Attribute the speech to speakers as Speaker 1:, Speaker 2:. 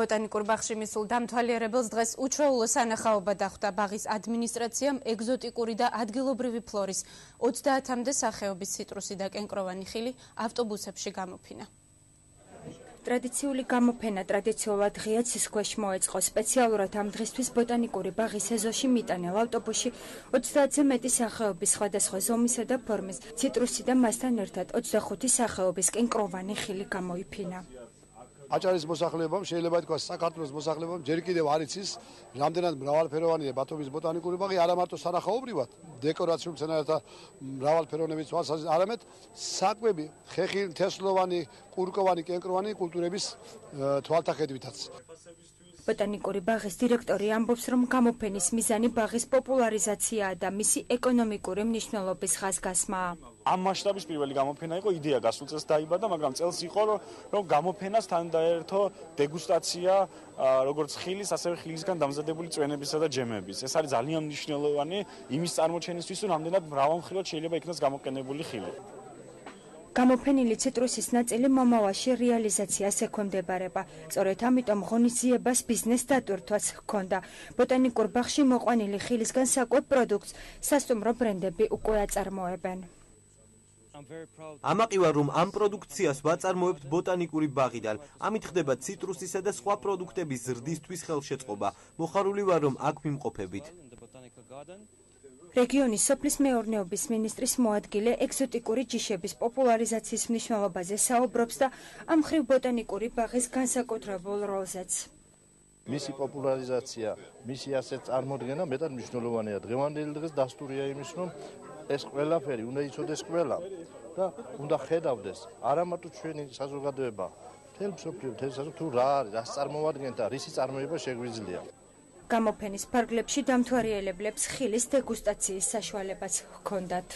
Speaker 1: ბოტანიკურ ბაღში მისულ დამთვალიერებელს დღეს უჩვეულო სანახაობა დახვდა. ბაღის ადმინისტრაციამ ეგზოტიკური და ადგილობრივი ფლორის 30-მდე სახეობის ციტრუსი და კენკროვანი ხილი ავტობუსებში გამოფინა. ტრადიციული გამოფენა ტრადიციულად ღია ცის ქვეშ მოეწყო. სპეციალურად ამ დღისთვის ბოტანიკური ბაღის ეზოში მიტანილ ავტობუსში 30-ზე მეტი სახეობის სხვადასხვა ზომისა და ფორმის ციტრუსი და მასთან ერთად 25 სახეობის კენკროვანი ხილი გამოიფინა.
Speaker 2: აჭარის მოსახლეობამ შეიძლება ითქვას საქართველოს მოსახლეობამ ჯერ კიდევ არ იცის რამდენად მრავალფეროვანია ბათუმის ბოტანიკური ბაღი, არა მარტო სანახაობრივად დეკორაციულ მცენარეთა მრავალფეროვნების თვალსაზრისით, არამედ საკვები, ხეხილი, თესლოვანი, კურკოვანი, კენკროვანი კულტურების თვალთახედვითაც. ბოტანიკური ბაღის დირექტორი ამბობს, რომ გამოფენის მიზანი ბაღის პოპულარიზაციაა და მისი ეკონომიკური მნიშვნელობის ხაზგასმაა.
Speaker 3: ამ მასშტაბის პირველი გამოფენა იყო, იდეა გასულ წელს დაიბადა, მაგრამ წელს იყო რომ გამოფენასთან დაერთო დეგუსტაცია როგორც ხილის, ასევე ხილისგან დამზადებული წვენებისა და ჯემების. ეს არის ძალიან მნიშვნელოვანი იმის წარმოჩენისთვის, რომ რამდენად მრავალმხრივად შეიძლება იქნას გამოყენებული ხილი. გამოფენილი ციტრუსის ნაწილი მომავალში რეალიზაციას ექვემდებარება. სწორედ ამიტომ ღონისძიებას ბიზნეს დატვირთვაც ჰქონდა. ბოტანიკურ ბაღში მოყვანილი ხილისგან საკვებ პროდუქტს სასტუმრო ბრენდები უკვე აწარმოებენ.
Speaker 4: ამაყი ვარ, რომ ამ პროდუქციას ვაწარმოებთ ბოტანიკური ბაღიდან. ამით ხდება ციტრუსისა და სხვა პროდუქტების ზრდისთვის ხელშეწყობა. მოხარული ვარ, რომ აქ ვიმყოფებით.
Speaker 1: რეგიონის სოფლის მეურნეობის მინისტრის მოადგილე ეგზოტიკური ჯიშების პოპულარიზაციის მნიშვნელობაზე საუბრობს და ამ მხრივ ბოტანიკური ბაღის განსაკუთრებულ როლზეც.
Speaker 5: მისი პოპულარიზაცია, მისი ასეთ წარმოდგენა მეტად მნიშვნელოვანია. დღევანდელი დღეს დასტურია იმის, რომ ეს ყველაფერი უნდა იცოდეს ყველა და უნდა ხედავდეს არა მარტო ჩვენი საზოგადოება, მთელ მსოფლიო, თუ რა არის, რას წარმოადგენს და რისი წარმოება შეგვიძლია.
Speaker 1: გამოფენის ფარგლებში დამთვალიერებლებს ხილის დეგუსტაციის საშუალებაც ჰქონდათ.